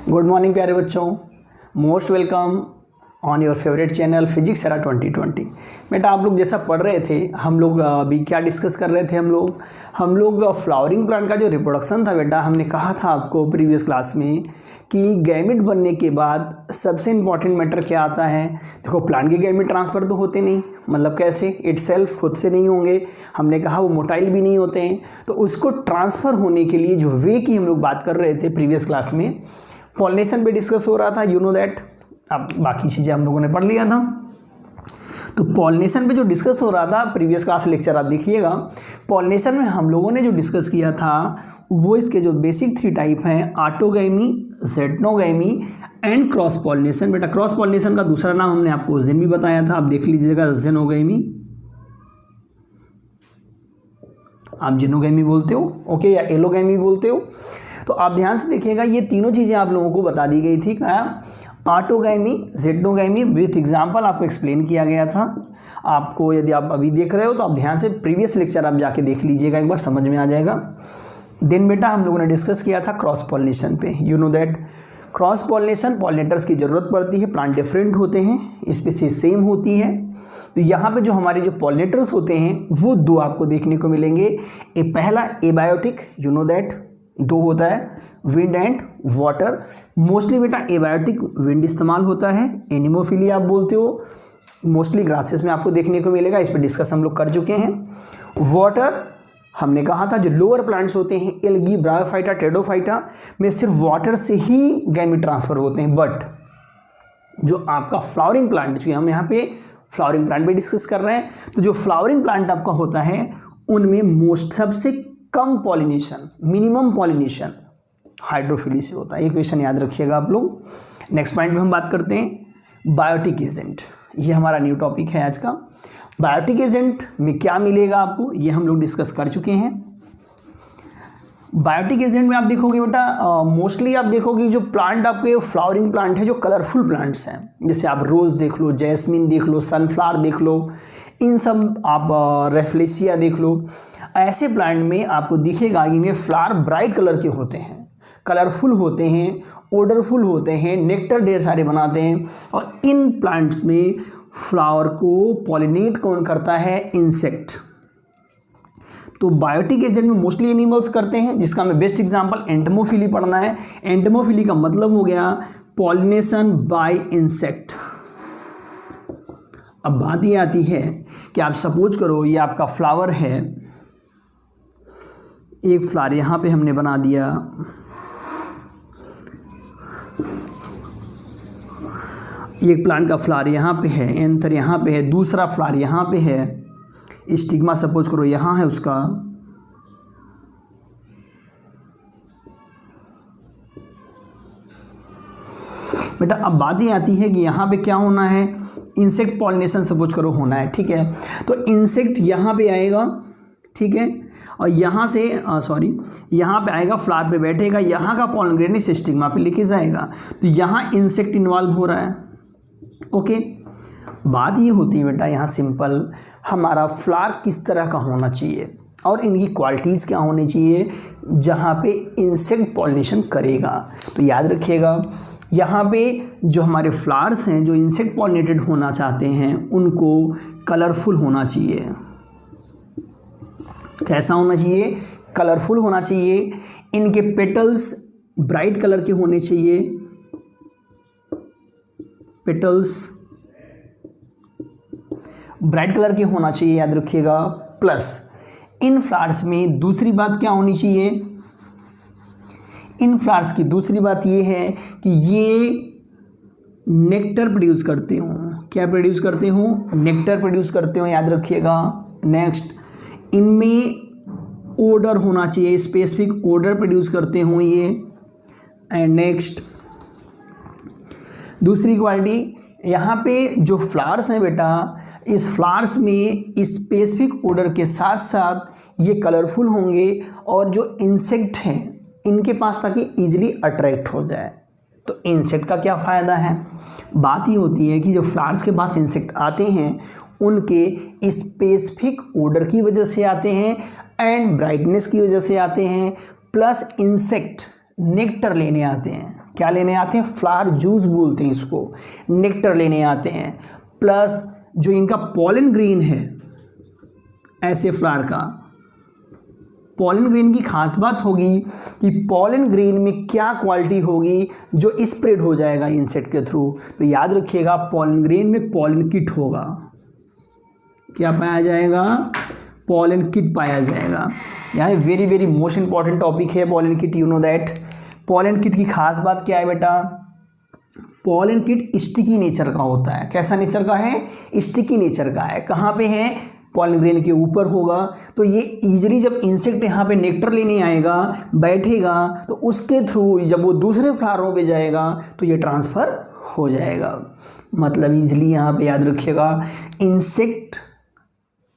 Good morning प्यारे बच्चों, most welcome on your favourite channel physics era 2020। बेटा आप लोग जैसा पढ़ रहे थे, हम लोग अभी क्या डिस्कस कर रहे थे। हम लोग फ्लावरिंग प्लांट का जो रिप्रोडक्शन था बेटा, हमने कहा था आपको प्रीवियस क्लास में कि गैमेट बनने के बाद सबसे इम्पॉर्टेंट मैटर क्या आता है। देखो प्लांट के गैमेट ट्रांसफ़र तो होते नहीं, मतलब कैसे, इटसेल्फ खुद से नहीं होंगे। हमने कहा वो मोटाइल भी नहीं होते हैं, तो उसको ट्रांसफ़र होने के लिए जो वे की हम लोग बात कर रहे थे प्रीवियस क्लास में, पॉलिनेशन पे डिस्कस हो रहा था। यू नो दैट, अब बाकी चीज़ें हम लोगों ने पढ़ लिया था। तो पॉलिनेशन पे जो डिस्कस हो रहा था प्रीवियस क्लास लेक्चर आप देखिएगा। पॉलिनेशन में हम लोगों ने जो डिस्कस किया था वो इसके जो बेसिक 3 टाइप हैं, ऑटोगैमी, ज़ेटनोगैमी एंड क्रॉस पॉलिनेशन। बेटा क्रॉस पॉलिनेशन का दूसरा नाम हमने आपको उस दिन भी बताया था, आप देख लीजिएगा, जेनोगैमी। आप जेनोगैमी बोलते हो, ओके, या एलोगैमी बोलते हो। तो आप ध्यान से देखिएगा, ये तीनों चीज़ें आप लोगों को बता दी गई थी। क्या? ऑटोगैमी, ज़ेटनोगैमी विथ एग्जाम्पल आपको एक्सप्लेन किया गया था। आपको यदि आप अभी देख रहे हो तो आप ध्यान से प्रीवियस लेक्चर आप जाके देख लीजिएगा, एक बार समझ में आ जाएगा। दिन बेटा हम लोगों ने डिस्कस किया था क्रॉस पॉलिनेशन पे। You know that cross pollination, pollinators की ज़रूरत पड़ती है, प्लांट डिफरेंट होते हैं, स्पीशीज सेम होती है। तो यहाँ पे जो हमारे जो पॉलिनेटर्स होते हैं वो 2 आपको देखने को मिलेंगे। पहला एबायोटिक, यू नो दैट 2 होता है, विंड एंड वाटर। मोस्टली बेटा एबायोटिक विंड इस्तेमाल होता है, एनिमोफिली आप बोलते हो, मोस्टली ग्रासेस में आपको देखने को मिलेगा, इस पर डिस्कस हम लोग कर चुके हैं। वाटर हमने कहा था जो लोअर प्लांट्स होते हैं, एल्गी, ब्रायोफाइटा, टेडोफाइटा में सिर्फ वाटर से ही गैमेट ट्रांसफर होते हैं। बट जो आपका फ्लावरिंग प्लांट, जो हम यहाँ पे फ्लावरिंग प्लांट पे डिस्कस कर रहे हैं, तो जो फ्लावरिंग प्लांट आपका होता है उनमें मोस्ट सबसे कम पॉलिनेशन, मिनिमम पॉलिनेशन हाइड्रोफिली से होता है। ये क्वेश्चन याद रखिएगा आप लोग। नेक्स्ट पॉइंट में हम बात करते हैं बायोटिक एजेंट। ये हमारा न्यू टॉपिक है आज का। बायोटिक एजेंट में क्या मिलेगा आपको, ये हम लोग डिस्कस कर चुके हैं। बायोटिक एजेंट में आप देखोगे बेटा, मोस्टली आप देखोगे जो प्लांट आपके फ्लावरिंग प्लांट है, जो कलरफुल प्लांट्स हैं, जैसे आप रोज़ देख लो, जैस्मिन देख लो, सनफ्लावर देख लो, इन सब आप रेफ्लेसिया देख लो। ऐसे प्लांट में आपको दिखेगा कि इनके फ्लावर ब्राइट कलर के होते हैं, कलरफुल होते हैं, ओडरफुल होते हैं, नेक्टर ढेर सारे बनाते हैं। और इन प्लांट्स में फ्लावर को पॉलिनेट कौन करता है? इंसेक्ट। तो बायोटिक एजेंट में मोस्टली एनिमल्स करते हैं, जिसका हमें बेस्ट एग्जांपल एंटमोफिली पढ़ना है। एंटमोफिली का मतलब हो गया पॉलिनेशन बाय इंसेक्ट। अब बात ये आती है कि आप सपोज करो ये आपका फ्लावर है, एक फ्लावर यहाँ पे हमने बना दिया, एक प्लांट का फ्लावर यहाँ पे है, एंथर यहाँ पे है, दूसरा फ्लावर यहाँ पे है, स्टिग्मा सपोज करो यहाँ है उसका। बेटा अब बात ये आती है कि यहाँ पे क्या होना है, इंसेक्ट पॉलिनेशन सपोज करो होना है, ठीक है। तो इंसेक्ट यहाँ पे आएगा, ठीक है, और यहाँ से यहाँ पे आएगा, फ्लावर पे बैठेगा, यहाँ का पॉलन ग्रेन इस स्टिग्मा पे लेके जाएगा। तो यहाँ इंसेक्ट इन्वॉल्व हो रहा है, ओके। बात ये होती है बेटा यहाँ सिंपल, हमारा फ्लावर किस तरह का होना चाहिए और इनकी क्वालिटीज़ क्या होनी चाहिए जहाँ पे इंसेक्ट पॉलिनेशन करेगा। तो याद रखिएगा, यहाँ पे जो हमारे फ्लावर्स हैं जो इंसेक्ट पॉलिनेटेड होना चाहते हैं उनको कलरफुल होना चाहिए। कैसा होना चाहिए? कलरफुल होना चाहिए। इनके पेटल्स ब्राइट कलर के होने चाहिए, पेटल्स ब्राइट कलर के होना चाहिए, याद रखिएगा। प्लस इन फ्लावर्स में दूसरी बात क्या होनी चाहिए, इन फ्लावर्स की दूसरी बात ये है कि ये नेक्टर प्रोड्यूस करते हो। क्या प्रोड्यूस करते हो? नेक्टर प्रोड्यूस करते हो, याद रखिएगा। नेक्स्ट, इनमें ओडर होना चाहिए, स्पेसिफिक ओडर प्रोड्यूस करते हो ये। एंड नेक्स्ट, दूसरी क्वालिटी, यहाँ पे जो फ्लावर्स हैं बेटा, इस फ्लावर्स में स्पेसिफिक ओडर के साथ साथ ये कलरफुल होंगे और जो इंसेक्ट हैं इनके पास ताकि इजीली अट्रैक्ट हो जाए। तो इंसेक्ट का क्या फ़ायदा है? बात ये होती है कि जो फ्लावर्स के पास इंसेक्ट आते हैं उनके स्पेसिफिक ओडर की वजह से आते हैं एंड ब्राइटनेस की वजह से आते हैं, प्लस इंसेक्ट नेक्टर लेने आते हैं। क्या लेने आते हैं? फ्लावर जूस बोलते हैं इसको, नेक्टर लेने आते हैं। प्लस जो इनका पॉलन ग्रेन है, ऐसे फ्लावर का पॉलन ग्रेन की खास बात होगी कि पॉलन ग्रेन में क्या क्वालिटी होगी जो स्प्रेड हो जाएगा इंसेक्ट के थ्रू। तो याद रखिएगा, पॉलन ग्रेन में पॉलन किट होगा। क्या पाया जाएगा? पॉलन किट पाया जाएगा। यहाँ very very most important topic है pollen kit, you know that. Pollen kit की खास बात क्या है बेटा? पॉलन किट स्टिकी नेचर का होता है। कैसा नेचर का है? स्टिकी नेचर का है। कहाँ पे है? पॉलन ग्रेन के ऊपर होगा। तो ये ईजिली जब इंसेक्ट यहाँ पे नेक्टर लेने आएगा, बैठेगा, तो उसके थ्रू जब वो दूसरे फ्लावरों पे जाएगा तो ये ट्रांसफ़र हो जाएगा। मतलब ईजिली यहाँ पे याद रखिएगा, इंसेक्ट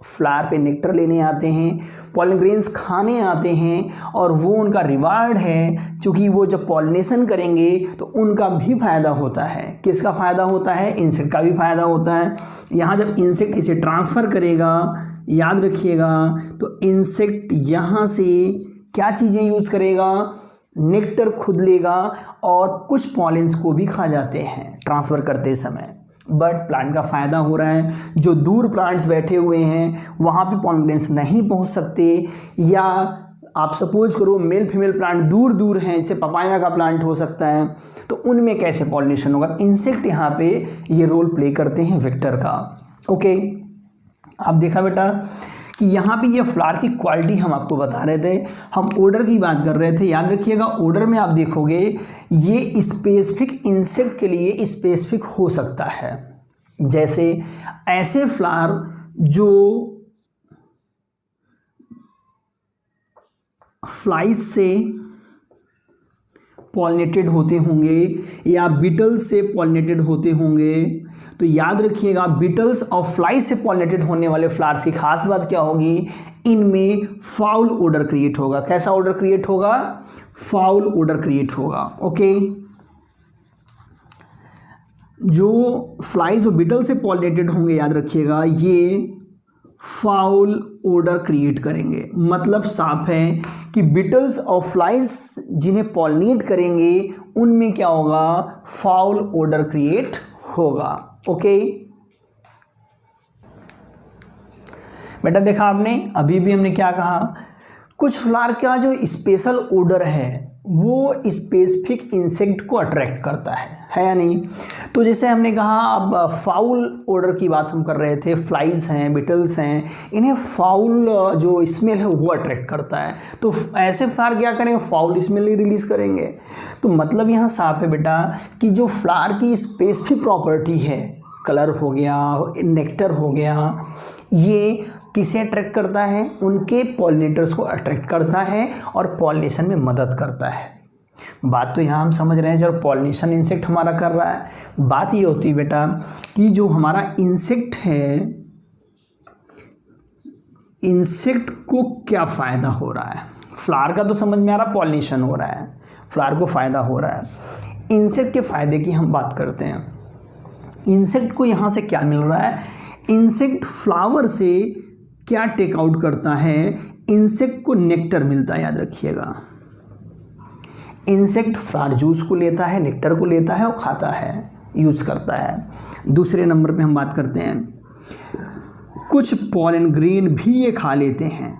फ्लावर पे नेक्टर लेने आते हैं, पॉलन ग्रेन्स खाने आते हैं, और वो उनका रिवार्ड है, क्योंकि वो जब पॉलिनेशन करेंगे तो उनका भी फ़ायदा होता है। किसका फ़ायदा होता है? इंसेक्ट का भी फ़ायदा होता है। यहाँ जब इंसेक्ट इसे ट्रांसफ़र करेगा, याद रखिएगा, तो इंसेक्ट यहाँ से क्या चीज़ें यूज़ करेगा? नेक्टर खुद लेगा और कुछ पॉलिन्स को भी खा जाते हैं ट्रांसफ़र करते समय। बट प्लांट का फ़ायदा हो रहा है। जो दूर प्लांट्स बैठे हुए हैं वहाँ पे पॉलन ग्रेन्स नहीं पहुँच सकते, या आप सपोज करो मेल फीमेल प्लांट दूर दूर हैं, जैसे पपाया का प्लांट हो सकता है, तो उनमें कैसे पॉलिनेशन होगा? इंसेक्ट यहाँ पे ये रोल प्ले करते हैं वेक्टर का। ओके, आप देखा बेटा कि यहाँ पे ये फ्लावर की क्वालिटी हम आपको बता रहे थे, हम ऑर्डर की बात कर रहे थे। याद रखिएगा, ऑर्डर में आप देखोगे ये स्पेसिफिक इंसेक्ट के लिए स्पेसिफिक हो सकता है। जैसे ऐसे फ्लावर जो फ्लाइज से पॉलिनेटेड होते होंगे या बीटल्स से पॉलिनेटेड होते होंगे, तो याद रखिएगा बीटल्स और फ्लाई से पॉलिनेटेड होने वाले फ्लावर्स की खास बात क्या होगी? इनमें फाउल ओडर क्रिएट होगा। कैसा ओडर क्रिएट होगा? फाउल ओडर क्रिएट होगा। ओके, जो फ्लाइज और बीटल से पॉलिनेटेड होंगे, याद रखिएगा, ये फाउल ओडर क्रिएट करेंगे। मतलब साफ है कि बीटल्स और फ्लाइज जिन्हें पॉलिनेट करेंगे उनमें क्या होगा? फाउल ओडर क्रिएट होगा। ओके बेटा, देखा आपने, अभी भी हमने क्या कहा? कुछ फ्लावर का जो स्पेशल ओडर है वो स्पेसिफिक इंसेक्ट को अट्रैक्ट करता है या नहीं? तो जैसे हमने कहा, अब फाउल ओडर की बात हम कर रहे थे, फ्लाइज हैं, बिटल्स हैं, इन्हें फाउल जो स्मेल है वो अट्रैक्ट करता है। तो ऐसे फ्लावर क्या करेंगे? फाउल स्मेल ही रिलीज़ करेंगे। तो मतलब यहाँ साफ है बेटा कि जो फ्लावर की स्पेसिफिक प्रॉपर्टी है, कलर हो गया, नेक्टर हो गया, ये किसे अट्रैक्ट करता है? उनके पॉलिनेटर्स को अट्रैक्ट करता है और पॉलिनेशन में मदद करता है। बात तो यहाँ हम समझ रहे हैं, जब पॉलिनेशन इंसेक्ट हमारा कर रहा है। बात ये होती है बेटा कि जो हमारा इंसेक्ट है, इंसेक्ट को क्या फ़ायदा हो रहा है? फ्लावर का तो समझ में आ रहा, पॉलिनेशन हो रहा है, फ्लावर को फ़ायदा हो रहा है। इंसेक्ट के फ़ायदे की हम बात करते हैं। इंसेक्ट को यहाँ से क्या मिल रहा है? इंसेक्ट फ्लावर से क्या टेक आउट करता है? इंसेक्ट को नेक्टर मिलता है। याद रखिएगा, इंसेक्ट फ्लावर जूस को लेता है, नेक्टर को लेता है और खाता है, यूज़ करता है। दूसरे नंबर पे हम बात करते हैं, कुछ पॉलन ग्रेन भी ये खा लेते हैं।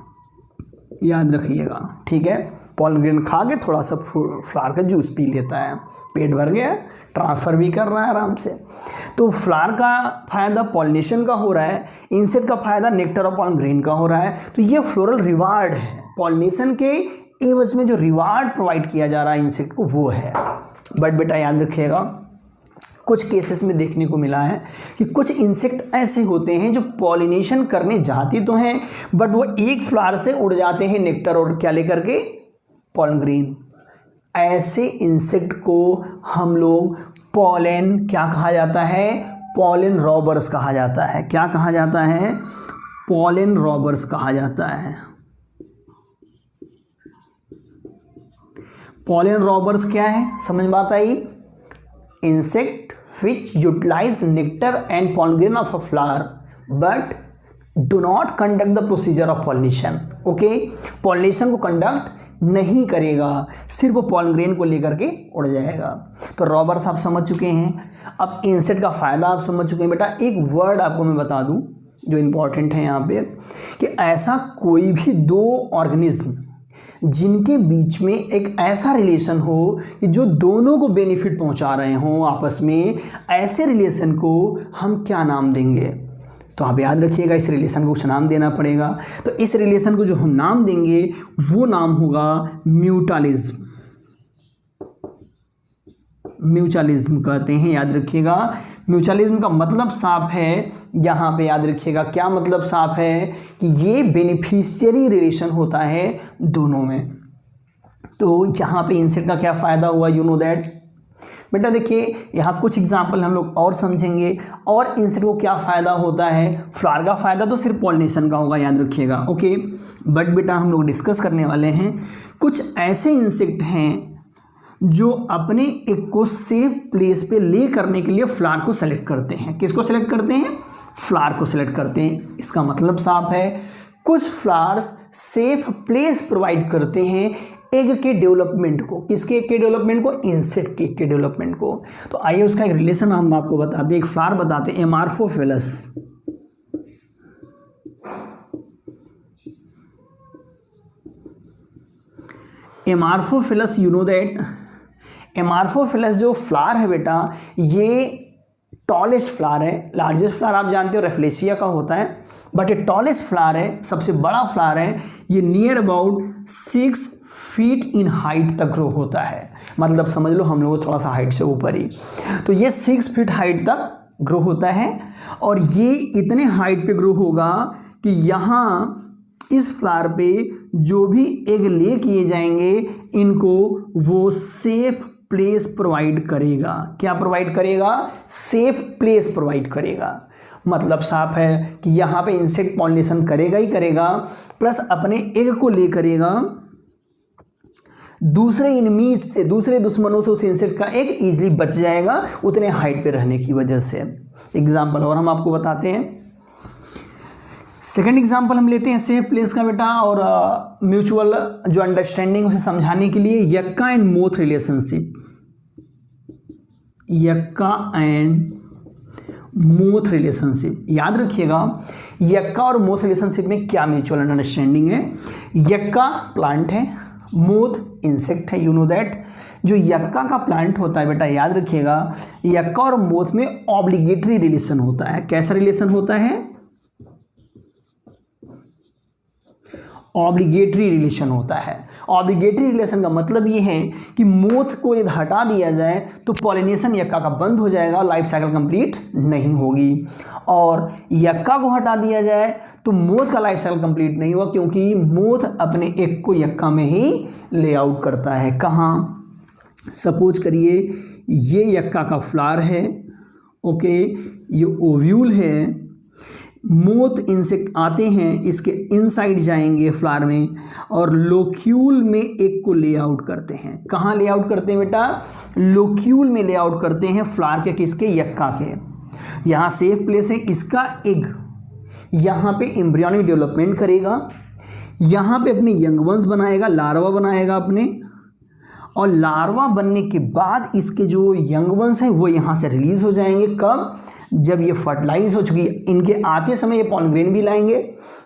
याद रखिएगा, ठीक है, पॉलन ग्रेन खा के थोड़ा सा फ्लावर का जूस पी लेता है, पेट भर गया, ट्रांसफ़र भी कर रहा है आराम से। तो फ्लावर का फ़ायदा पॉलिनेशन का हो रहा है, इंसेक्ट का फ़ायदा नेक्टर और पॉलन ग्रेन का हो रहा है। तो ये फ्लोरल रिवार्ड है, पॉलिनेशन के एवज में जो रिवार्ड प्रोवाइड किया जा रहा है इंसेक्ट को, वो है। बट बेटा याद रखिएगा, कुछ केसेस में देखने को मिला है कि कुछ इंसेक्ट ऐसे होते हैं जो पॉलिनेशन करने जाते तो हैं, बट वो एक फ्लावर से उड़ जाते हैं नेक्टर और क्या लेकर के? Pollen grain. ऐसे इंसेक्ट को हम लोग पॉलन क्या कहा जाता है? पॉलन रॉबर्स कहा जाता है। क्या कहा जाता है? पॉलन रॉबर्स कहा जाता है। पॉलन रॉबर्स क्या है? समझ बात आई? Insect which utilize nectar and pollen grain of a flower but do not conduct the procedure of pollination. Okay, pollination को कंडक्ट नहीं करेगा, सिर्फ वो पॉलन ग्रेन को लेकर के उड़ जाएगा। तो रॉबर्स आप समझ चुके हैं। अब इंसेक्ट का फ़ायदा आप समझ चुके हैं। बेटा एक वर्ड आपको मैं बता दूं जो इम्पॉर्टेंट है यहाँ पे, कि ऐसा कोई भी दो ऑर्गेनिज्म जिनके बीच में एक ऐसा रिलेशन हो कि जो दोनों को बेनिफिट पहुँचा रहे हों आपस में, ऐसे रिलेशन को हम क्या नाम देंगे? तो आप याद रखिएगा, इस रिलेशन को कुछ नाम देना पड़ेगा। तो इस रिलेशन को जो हम नाम देंगे वो नाम होगा म्यूचुअलिज्म। म्यूचुअलिज्म कहते हैं, याद रखिएगा। म्यूचुअलिज्म का मतलब साफ है, यहाँ पे याद रखिएगा क्या मतलब साफ है, कि ये बेनिफिशियरी रिलेशन होता है दोनों में। तो यहाँ पे इंसेक्ट का क्या फ़ायदा हुआ, यू नो दैट। बेटा देखिए यहाँ कुछ एग्जाम्पल हम लोग और समझेंगे, और इंसेक्ट को क्या फ़ायदा होता है। फ्लावर का फ़ायदा तो सिर्फ पॉलिनेशन का होगा, याद रखिएगा, ओके। बट बेटा हम लोग डिस्कस करने वाले हैं कुछ ऐसे इंसेक्ट हैं जो अपने एक को सेफ प्लेस पे ले करने के लिए फ्लावर को सेलेक्ट करते हैं। किसको सेलेक्ट करते हैं? फ्लावर को सेलेक्ट करते हैं। इसका मतलब साफ है, कुछ फ्लावर्स सेफ प्लेस प्रोवाइड करते हैं एग के डेवलपमेंट को। किसके एग के डेवलपमेंट को? इंसेक्ट के एग के डेवलपमेंट को। तो आइए उसका एक रिलेशन हम आपको बताते हैं, एक फ्लावर बताते हैं, एमार्फोफिलस। एमार्फोफिलस, यू नो दैट। एमार्फोफिलस जो फ्लावर है बेटा, ये टॉलेस्ट फ्लावर है। लार्जेस्ट फ्लावर आप जानते हो रेफ्लेशिया का होता है, बट ये टॉलेस्ट फ्लावर है, सबसे बड़ा फ्लावर है। ये near about 6 feet in height तक ग्रो होता है। मतलब समझ लो हम लोग थोड़ा सा हाइट से ऊपर ही। तो ये 6 फीट हाइट तक ग्रो होता है, और ये इतने हाइट पे ग्रो होगा कि यहाँ इस फ्लावर पे जो भी एग ले किए जाएंगे इनको वो सेफ प्लेस प्रोवाइड करेगा। क्या प्रोवाइड करेगा? सेफ प्लेस प्रोवाइड करेगा। मतलब साफ है कि यहाँ पे इंसेक्ट पॉलिनेशन करेगा ही करेगा, प्लस अपने एग को ले करेगा दूसरे इनमीज से, दूसरे दुश्मनों से उस इंसेक्ट का एग इजीली बच जाएगा उतने हाइट पे रहने की वजह से। एग्जाम्पल और हम आपको बताते हैं। सेकंड एग्जाम्पल हम लेते हैं सेफ प्लेस का बेटा, और म्यूचुअल जो अंडरस्टैंडिंग उसे समझाने के लिए yucca and moth relationship. Yucca and moth relationship, याद रखिएगा यक्का और मोथ रिलेशनशिप में क्या म्यूचुअल अंडरस्टैंडिंग है। यक्का प्लांट है, मोथ इंसेक्ट है, यू नो दैट। जो यक्का का प्लांट होता है बेटा, याद रखिएगा यक्का और मोथ में ऑब्लिगेटरी रिलेशन होता है। कैसा रिलेशन होता है? ऑब्लिगेटरी रिलेशन होता है। ऑब्लिगेटरी रिलेशन का मतलब ये है कि मोथ को यदि हटा दिया जाए तो पॉलिनेशन यक्का का बंद हो जाएगा, लाइफ साइकिल कंप्लीट नहीं होगी। और यक्का को हटा दिया जाए तो मोथ का लाइफ साइकिल कंप्लीट नहीं हुआ, क्योंकि मोथ अपने एग को यक्का में ही ले आउट करता है। कहाँ? सपोज करिए ये यक्का का फ्लावर है, ओके, ये ओव्यूल है। मोथ इंसेक्ट आते हैं, इसके इनसाइड जाएंगे फ्लावर में, और लोक्यूल में एग को ले आउट करते हैं। कहाँ ले आउट करते हैं बेटा? लोक्यूल में ले आउट करते हैं फ्लावर के, किसके? यक्का के। यहाँ सेफ प्लेस है, इसका एग यहाँ पे एम्ब्रियोनिक डेवलपमेंट करेगा, यहाँ पे अपने यंग वंस बनाएगा, लार्वा बनाएगा अपने, और लार्वा बनने के बाद इसके जो यंग वंस हैं वो यहाँ से रिलीज हो जाएंगे। कब? जब ये फर्टिलाइज हो चुकी है। इनके आते समय ये पॉलन ग्रेन भी लाएंगे,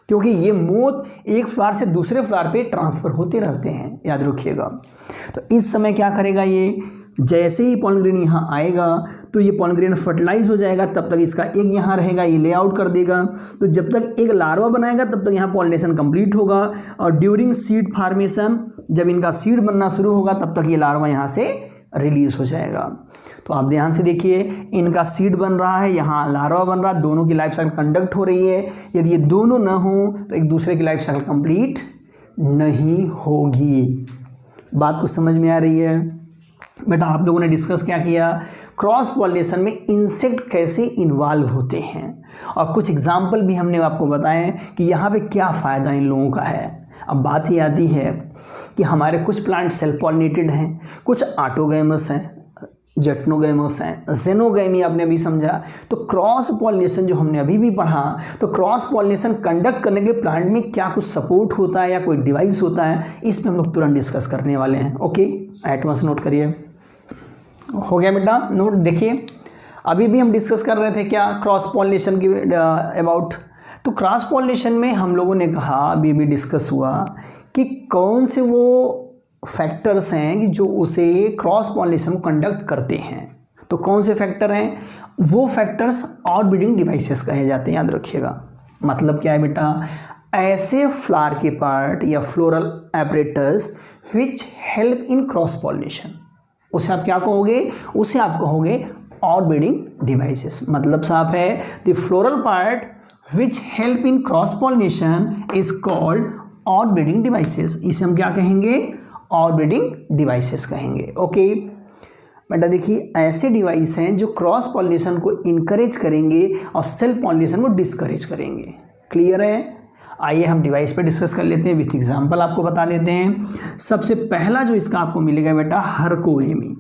क्योंकि ये मोथ एक फ्लावर से दूसरे फ्लावर पे ट्रांसफ़र होते रहते हैं, याद रखिएगा। तो इस समय क्या करेगा ये? जैसे ही पॉलन ग्रेन यहाँ आएगा तो ये पॉलन ग्रेन फर्टिलाइज हो जाएगा, तब तक इसका एग यहाँ रहेगा, ये ले आउट कर देगा। तो जब तक एक लार्वा बनाएगा तब तक यहाँ पॉलिनेशन कंप्लीट होगा, और ड्यूरिंग सीड फार्मेशन जब इनका सीड बनना शुरू होगा तब तक ये लार्वा यहाँ से रिलीज हो जाएगा। तो आप ध्यान से देखिए, इनका सीड बन रहा है, यहाँ लार्वा बन रहा है, दोनों की लाइफ साइकिल कंडक्ट हो रही है। यदि ये दोनों ना हो तो एक दूसरे की लाइफ साइकिल कंप्लीट नहीं होगी। बात को समझ में आ रही है बेटा? आप लोगों ने डिस्कस क्या किया? क्रॉस पॉलिनेशन में इंसेक्ट कैसे इन्वॉल्व होते हैं, और कुछ एग्जाम्पल भी हमने आपको बताए कि यहाँ पे क्या फ़ायदा इन लोगों का है। अब बात ये आती है कि हमारे कुछ प्लांट सेल्फ पॉलिनेटेड हैं, कुछ ऑटोगैमस हैं। जेटनोगैमस हैं। जेनोगैमी आपने अभी समझा। तो क्रॉस पॉलिनेशन जो हमने अभी भी पढ़ा, तो क्रॉस पॉलिनेशन कंडक्ट करने के लिए प्लांट में क्या कुछ सपोर्ट होता है या कोई डिवाइस होता है, इस पे हम लोग तुरंत डिस्कस करने वाले हैं। ओके, एट वंस नोट करिए। हो गया बेटा नोट। देखिए अभी भी हम डिस्कस कर रहे थे क्या, क्रॉस पॉलिनेशन की अबाउट। तो क्रॉस पॉलिनेशन में हम लोगों ने कहा, अभी भी डिस्कस हुआ कि कौन से वो फैक्टर्स हैं कि जो उसे क्रॉस पॉलिनेशन को कंडक्ट करते हैं। तो कौन से फैक्टर हैं? वो फैक्टर्स ऑर्बिटिंग डिवाइसेस कहे जाते हैं, याद रखिएगा। मतलब क्या है बेटा, ऐसे फ्लावर के पार्ट या floral apparatus which help in cross pollination, उसे आप क्या कहोगे? उसे आप कहोगे ऑर्बिटिंग डिवाइसेस। मतलब साफ है, the floral part which help in cross pollination is called orbiting devices. इसे हम क्या कहेंगे? ऑर्बिटिंग डिवाइसेस कहेंगे। ओके बेटा, देखिए ऐसे डिवाइस हैं जो क्रॉस पॉलिनेशन को इनकरेज करेंगे और सेल्फ पॉलिनेशन को डिस्करेज करेंगे। क्लियर है? आइए हम डिवाइस पे डिस्कस कर लेते हैं, विथ एग्जांपल आपको बता देते हैं। सबसे पहला जो इसका आपको मिलेगा बेटा, हर्कोगैमी।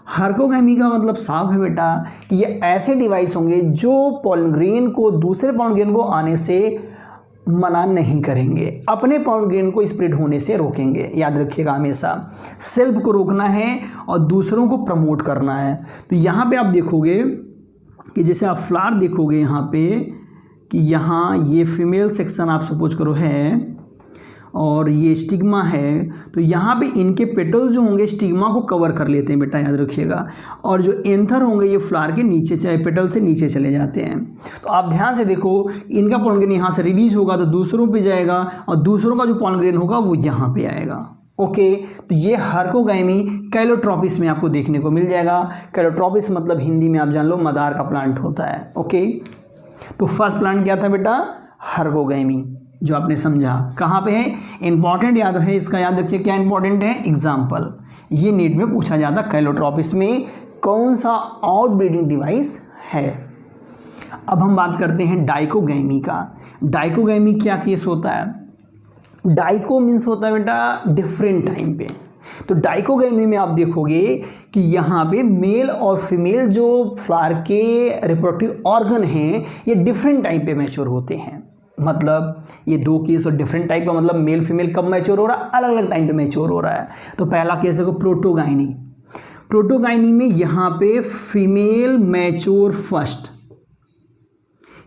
हर्कोगैमी का मतलब साफ है बेटा कि ये ऐसे डिवाइस होंगे जो पॉलन ग्रेन को दूसरे पॉलन ग्रेन को आने से मना नहीं करेंगे, अपने पॉलन ग्रेन को स्प्रेड होने से रोकेंगे। याद रखिएगा, हमेशा सेल्फ को रोकना है और दूसरों को प्रमोट करना है। तो यहाँ पे आप देखोगे कि जैसे आप फ्लावर देखोगे यहाँ पे कि यहाँ ये फीमेल सेक्शन आप सपोज करो है और ये स्टिग्मा है, तो यहाँ पे इनके पेटल्स जो होंगे स्टिग्मा को कवर कर लेते हैं बेटा, याद रखिएगा। और जो एंथर होंगे ये फ्लावर के नीचे, चाहे पेटल से नीचे चले जाते हैं। तो आप ध्यान से देखो, इनका पॉलन ग्रेन यहाँ से रिलीज होगा तो दूसरों पे जाएगा और दूसरों का जो पॉलन ग्रेन होगा वो यहाँ पे आएगा। ओके, तो ये हर्कोगैमी कैलोट्रॉपिस में आपको देखने को मिल जाएगा। कैलोट्रॉपिस मतलब हिंदी में आप जान लो मदार का प्लांट होता है। ओके, तो फर्स्ट प्लांट क्या था बेटा? हर्कोगैमी, जो आपने समझा। कहाँ पे है? इंपॉर्टेंट याद है इसका, याद रखिए क्या इंपॉर्टेंट है? एग्जाम्पल, ये नीट में पूछा जाता कैलोट्रॉपिस में कौन सा आउटब्रीडिंग डिवाइस है। अब हम बात करते हैं डाइकोगैमी का। डाइकोगैमी क्या केस होता है? डाइको मीन्स होता है बेटा डिफरेंट टाइम पे। तो डाइकोगैमी में आप देखोगे कि यहाँ पे मेल और फीमेल जो फ्लावर के रिप्रोडक्टिव ऑर्गन हैं ये डिफरेंट टाइम पे मैच्योर होते हैं। मतलब ये दो केस और डिफरेंट टाइप का, मतलब मेल फीमेल कब मैच्योर हो रहा है? अलग अलग टाइम पे मैच्योर हो रहा है। तो पहला केस देखो प्रोटोगाइनी। प्रोटोगाइनी में यहाँ पे फीमेल मैच्योर फर्स्ट,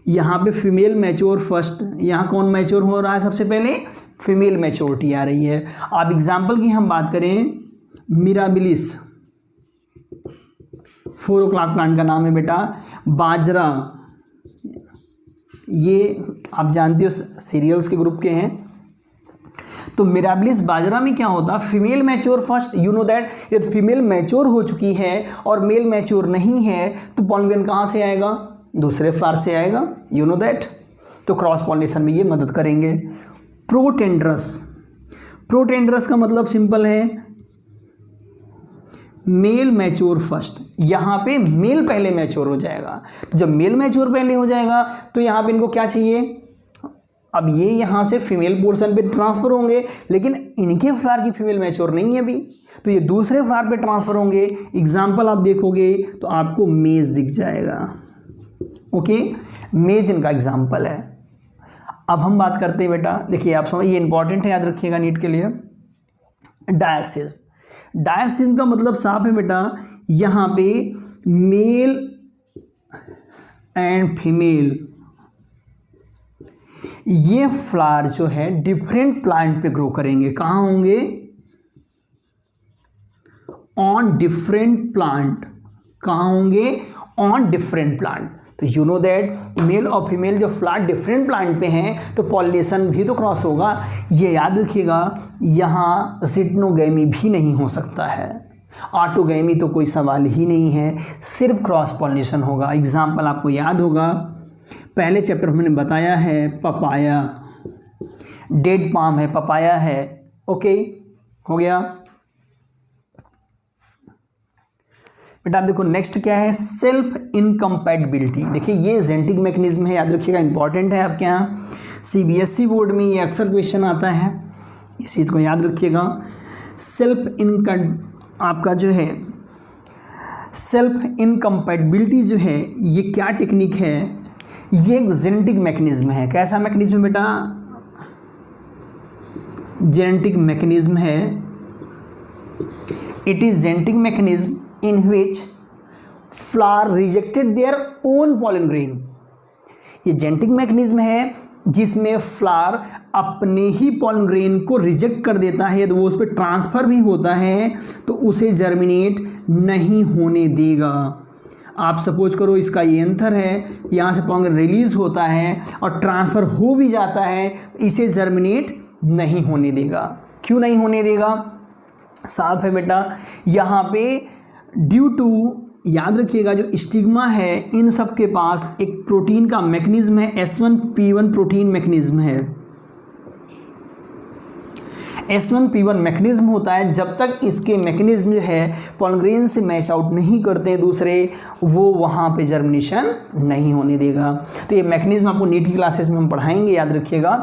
यहाँ पे फीमेल मैच्योर फर्स्ट। यहाँ कौन मैच्योर हो रहा है? सबसे पहले फीमेल मैच्योरिटी आ रही है। अब एग्जाम्पल की हम बात करें, मिराबिलिस 4 o'clock प्लांट का नाम है बेटा। बाजरा, ये आप जानते हो सीरियल्स के ग्रुप के हैं। तो मिराबिलिस बाजरा में क्या होता है? Female mature first. You know that यदि फीमेल मैच्योर हो चुकी है और मेल मैच्योर नहीं है तो पॉलन ग्रेन कहाँ से आएगा? दूसरे फ्लावर से आएगा। You know that. तो क्रॉस पॉलिनेशन में ये मदद करेंगे। प्रोटेंड्रस, प्रोटेंड्रस का मतलब सिंपल है मेल मैच्योर फर्स्ट। यहाँ पे मेल पहले मैच्योर हो जाएगा। तो जब मेल मैच्योर पहले हो जाएगा तो यहाँ पे इनको क्या चाहिए? अब ये यहाँ से फीमेल पोर्शन पे ट्रांसफर होंगे, लेकिन इनके फ्लावर की फीमेल मैच्योर नहीं है अभी, तो ये दूसरे फ्लावर पे ट्रांसफर होंगे। एग्जाम्पल आप देखोगे तो आपको मेज दिख जाएगा। ओके, मेज इनका एग्जाम्पल है। अब हम बात करते हैं बेटा, देखिए आप समझ, ये इंपॉर्टेंट है, याद रखिएगा नीट के लिए। डायसिस, डायसिस का मतलब साफ है बेटा, यहाँ पे मेल एंड फीमेल ये फ्लावर जो है डिफरेंट प्लांट पे ग्रो करेंगे। कहाँ होंगे? On different plant. कहाँ होंगे? On different plant. तो यू नो दैट मेल और फीमेल जो फ्लावर डिफरेंट प्लांट पे हैं तो पॉलिनेशन भी तो क्रॉस होगा। ये याद रखिएगा, यहाँ जिटनोगैमी भी नहीं हो सकता है, ऑटोगैमी तो कोई सवाल ही नहीं है, सिर्फ क्रॉस पॉलिनेशन होगा। एग्जाम्पल आपको याद होगा, पहले चैप्टर में मैंने बताया है, पपाया, डेड पाम है, पपाया है। ओके, हो गया बेटा। आप देखो नेक्स्ट क्या है? Self incompatibility. देखिए ये जेनेटिक मैकेनिज्म है, याद रखिएगा, इंपॉर्टेंट है आपके यहाँ सीबीएसई बोर्ड में ये अक्सर क्वेश्चन आता है, इस चीज़ को याद रखिएगा। सेल्फ इनकम आपका जो है सेल्फ इनकम्पैटिबिलिटी जो है ये क्या टेक्निक है, ये एक जेनेटिक मैकेनिज्म है। कैसा मैकेनिज्म बेटा? जेनेटिक मैकेनिज्म है। It is genetic mechanism in which flower rejected their own pollen grain. ये जेनेटिक मैकेनिज्म है जिसमें फ्लावर अपने ही पॉलन ग्रेन को रिजेक्ट कर देता है, यदि वो उस पर ट्रांसफ़र भी होता है तो उसे जर्मिनेट नहीं होने देगा। आप सपोज करो इसका ये एंथर है, यहाँ से पॉलन ग्रेन रिलीज़ होता है और ट्रांसफ़र हो भी जाता है, इसे जर्मिनेट नहीं होने देगा। क्यों नहीं होने देगा? साफ है बेटा, यहाँ पे ड्यू टू, याद रखिएगा, जो स्टिग्मा है इन सब के पास एक प्रोटीन का मैकेनिज्म है, S1P1 प्रोटीन मैकेनिज्म है। S1P1 मैकेनिज्म होता है, जब तक इसके मैकेनिज्म जो है पॉलन ग्रेन से मैच आउट नहीं करते दूसरे, वो वहाँ पे जर्मिनेशन नहीं होने देगा। तो ये मैकेनिज्म आपको नीट की क्लासेस में हम पढ़ाएंगे, याद रखिएगा।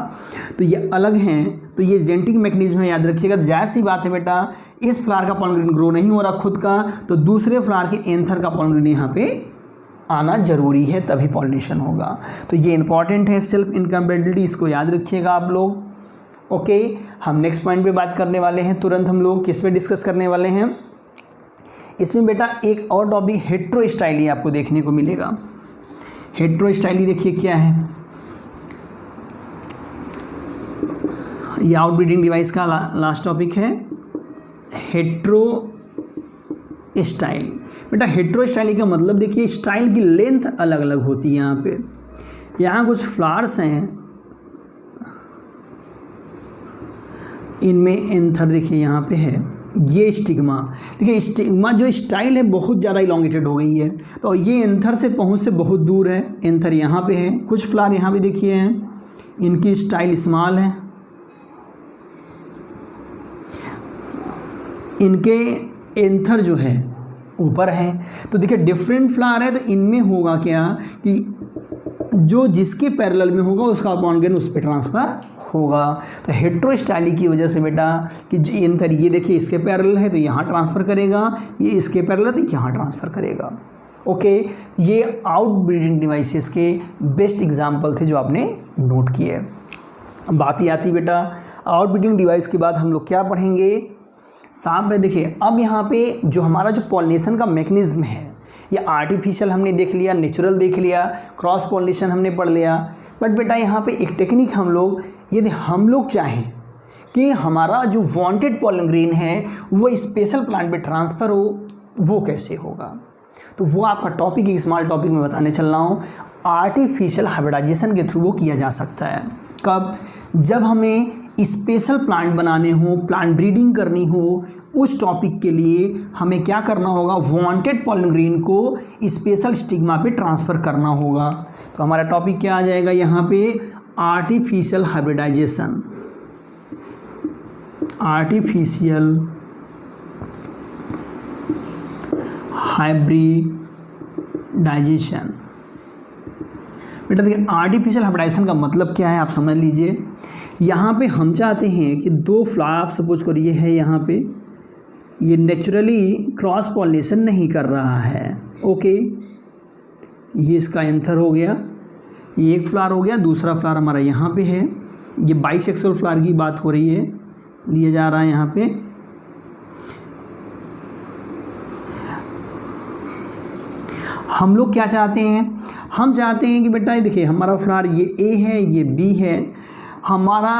तो ये अलग हैं, तो ये जेनेटिक मैकेनिज्म है, याद रखिएगा। जाहिर सी बात है बेटा, इस फ्लावर का पॉलन ग्रेन ग्रो नहीं हो रहा खुद का, तो दूसरे फ्लावर के एंथर का पॉलन ग्रेन यहाँ पे आना जरूरी है, तभी पॉलिनेशन होगा। तो ये इंपॉर्टेंट है सेल्फ इनकम्पैटिबिलिटी, इसको याद रखिएगा आप लोग। ओके, हम नेक्स्ट पॉइंट पे बात करने वाले हैं। तुरंत हम लोग किस पे डिस्कस करने वाले हैं? इसमें बेटा एक और टॉपिक हेट्रोस्टाइली आपको देखने को मिलेगा। हेट्रोस्टाइली देखिए क्या है, ये आउटब्रीडिंग डिवाइस का लास्ट टॉपिक है, हेट्रोस्टाइली। बेटा हेट्रोस्टाइली का मतलब देखिए, स्टाइल की लेंथ अलग अलग होती है। यहाँ कुछ फ्लावर्स हैं, इनमें एंथर देखिए यहाँ पे है, ये स्टिग्मा। देखिए स्टिग्मा जो स्टाइल है बहुत ज़्यादा इलॉन्गेटेड हो गई है, तो ये एंथर से पहुँच से बहुत दूर है। एंथर यहाँ पे है, कुछ फ्लावर यहाँ पे देखिए हैं, इनकी स्टाइल स्मॉल है, इनके एंथर जो है ऊपर है। तो देखिए डिफरेंट फ्लावर है, तो इनमें होगा क्या कि जो जिसके पैरेलल में होगा उसका पॉलन ग्रेन उस पर ट्रांसफ़र होगा। तो हेट्रोस्टाइली की वजह से बेटा कि एंथर ये देखिए इसके पैरेलल है तो यहाँ ट्रांसफ़र करेगा, ये इसके पैरेलल है तो यहाँ ट्रांसफ़र करेगा। ओके, ये आउटब्रीडिंग डिवाइसेस के बेस्ट एग्जाम्पल थे जो आपने नोट किए। बात ही आती बेटा आउटब्रीडिंग डिवाइस के बाद हम लोग क्या पढ़ेंगे? साफ है, देखिए अब यहाँ पे जो हमारा जो पॉलिनेशन का मैकेनिज्म है, ये आर्टिफिशियल हमने देख लिया, नेचुरल देख लिया, क्रॉस पॉलिनेशन हमने पढ़ लिया। बट बेटा यहाँ पे एक टेक्निक हम लोग, यदि हम लोग चाहें कि हमारा जो वांटेड पॉलन ग्रेन है वो स्पेशल प्लांट पे ट्रांसफ़र हो, वो कैसे होगा? तो वो आपका टॉपिक, एक स्मॉल टॉपिक में बताने चल रहा हूँ। आर्टिफिशियल हाइब्रिडाइजेशन के थ्रू वो किया जा सकता है। कब? जब हमें स्पेशल प्लांट बनाने हो, प्लांट ब्रीडिंग करनी हो, उस टॉपिक के लिए हमें क्या करना होगा? वांटेड पॉलन ग्रेन को स्पेशल स्टिग्मा पे ट्रांसफ़र करना होगा। तो हमारा टॉपिक क्या आ जाएगा यहाँ पे? Artificial hybridization. Artificial hybridization. बेटा देखिए आर्टिफिशियल हाइब्रिडाइजेशन का मतलब क्या है आप समझ लीजिए। यहाँ पे हम चाहते हैं कि दो फ्लावर, आप सपोज करिए है यहाँ पे, ये नेचुरली क्रॉस पॉलिनेशन नहीं कर रहा है। ओके, ये इसका एंथर हो गया, ये एक फ्लावर हो गया, दूसरा फ्लावर हमारा यहाँ पे है। ये बाइसेक्सुअल फ्लावर की बात हो रही है, लिया जा रहा है यहाँ पे। हम लोग क्या चाहते हैं? हम चाहते हैं कि बेटा देखिए हमारा फ्लावर ये ए है, ये बी है। हमारा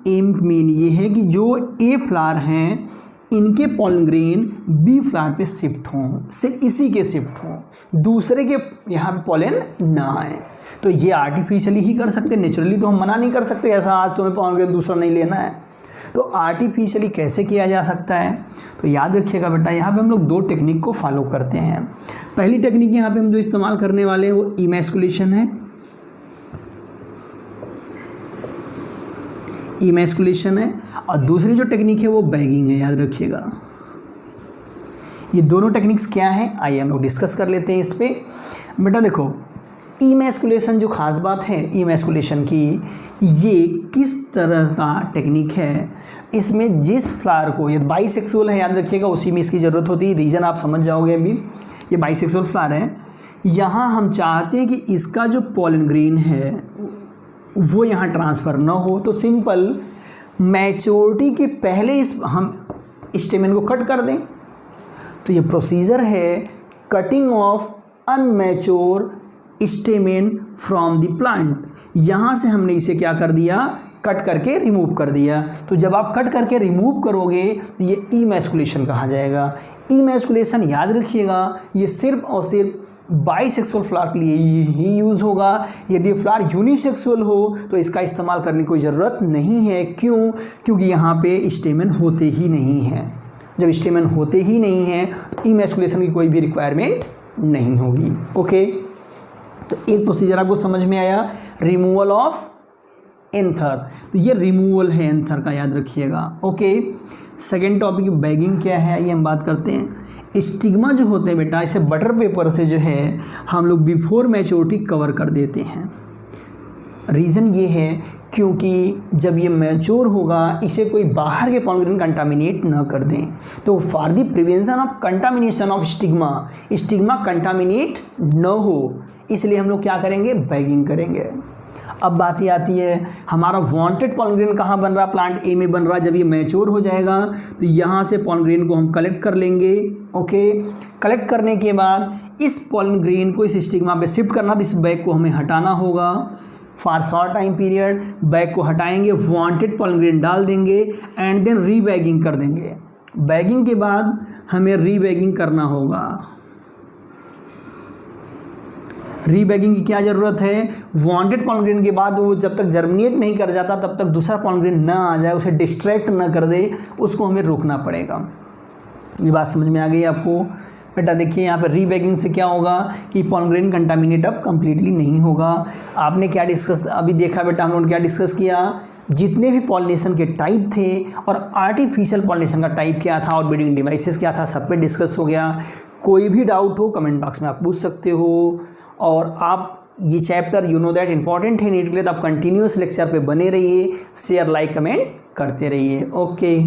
एम मेन ये है कि जो ए फ्लावर हैं इनके पॉलन ग्रेन बी फ्लावर पे शिफ्ट हों, सिर्फ इसी के शिफ्ट हों, दूसरे के यहाँ पे पॉलन ना आए। तो ये आर्टिफिशियली ही कर सकते, नेचुरली तो हम मना नहीं कर सकते ऐसा आज तुम्हें पॉलन ग्रेन दूसरा नहीं लेना है। तो आर्टिफिशियली कैसे किया जा सकता है? तो याद रखिएगा बेटा, यहाँ पे हम लोग दो टेक्निक को फॉलो करते हैं। पहली टेक्निक यहाँ पे हम जो इस्तेमाल करने वाले हैं वो इमैस्कुलेशन है। इमैस्कुलेशन है, और दूसरी जो टेक्निक है वो बैगिंग है, याद रखिएगा। ये दोनों टेक्निक्स क्या है आइए हम लोग डिस्कस कर लेते हैं इस पे। बेटा देखो इमैस्कुलेशन जो खास बात है इमैस्कुलेशन की, ये किस तरह का टेक्निक है? इसमें जिस फ्लावर को, ये बाइसेक्सुअल है याद रखिएगा, उसी में इसकी ज़रूरत होती है। रीज़न आप समझ जाओगे अभी। ये बाइसेक्सुअल फ्लावर है। यहाँ हम चाहते हैं कि इसका जो पॉलन ग्रेन है वो यहाँ ट्रांसफ़र ना हो, तो सिंपल मैच्योरिटी के पहले इस हम स्टेमन को कट कर दें। तो ये प्रोसीजर है cutting of immature stamen from the plant. यहाँ से हमने इसे क्या कर दिया, कट करके रिमूव कर दिया। तो जब आप कट करके रिमूव करोगे तो ये इमैस्कुलेशन कहा जाएगा। इमैस्कुलेशन याद रखिएगा, ये सिर्फ और सिर्फ बाइसेक्सुअल फ्लावर के लिए ही यूज़ होगा। यदि फ्लावर यूनिसेक्सुअल हो तो इसका इस्तेमाल करने की कोई ज़रूरत नहीं है। क्यों? क्योंकि यहाँ पे स्टेमन होते ही नहीं है। जब स्टेमन होते ही नहीं है तो इमैस्कुलेशन की कोई भी रिक्वायरमेंट नहीं होगी। ओके, तो एक प्रोसीजर आपको समझ में आया, रिमूवल ऑफ एंथर। तो ये रिमूवल है एंथर का, याद रखिएगा। ओके, सेकेंड टॉपिक बैगिंग क्या है, ये हम बात करते हैं। स्टिग्मा जो होते हैं बेटा, इसे बटर पेपर से जो है हम लोग बिफोर मैच्योरिटी कवर कर देते हैं। रीज़न ये है क्योंकि जब ये मैच्योर होगा इसे कोई बाहर के पॉलन कंटामिनेट न कर दें। तो for the prevention of contamination of stigma contaminate न हो, इसलिए हम लोग क्या करेंगे, बैगिंग करेंगे। अब बात ये आती है हमारा वांटेड पॉलन ग्रेन कहाँ बन रहा, प्लांट ए में बन रहा। जब ये मैच्योर हो जाएगा तो यहाँ से पॉलन ग्रेन को हम कलेक्ट कर लेंगे। ओके, कलेक्ट करने के बाद इस पॉलन ग्रेन को इस स्टिग्मा पे शिफ्ट करना, इस बैग को हमें हटाना होगा for short time period. Bag को हटाएंगे, वांटेड पॉलन ग्रेन डाल देंगे एंड देन रीबैगिंग कर देंगे। बैगिंग के बाद हमें रीबैगिंग करना होगा। रीबैगिंग की क्या ज़रूरत है, वांटेड पॉलन ग्रेन के बाद वो जब तक जर्मिनेट नहीं कर जाता तब तक दूसरा पॉलन ग्रेन ना आ जाए, उसे डिस्ट्रैक्ट ना कर दे, उसको हमें रोकना पड़ेगा। ये बात समझ में आ गई आपको बेटा? देखिए यहाँ पर रीबैगिंग से क्या होगा कि पॉलन ग्रेन कंटामिनेट अब कम्प्लीटली नहीं होगा। आपने क्या डिस्कस अभी देखा बेटा, हम लोगों ने क्या डिस्कस किया, जितने भी पॉलिनेशन के टाइप थे और आर्टिफिशियल पॉलिनेशन का टाइप क्या था और ब्रीडिंग डिवाइसेस क्या था, सब पे डिस्कस हो गया। कोई भी डाउट हो कमेंट बॉक्स में आप पूछ सकते हो। और आप ये chapter you know that important है नीट के लिए, तो आप कंटिन्यूस लेक्चर पे बने रहिए, शेयर लाइक कमेंट करते रहिए। ओके।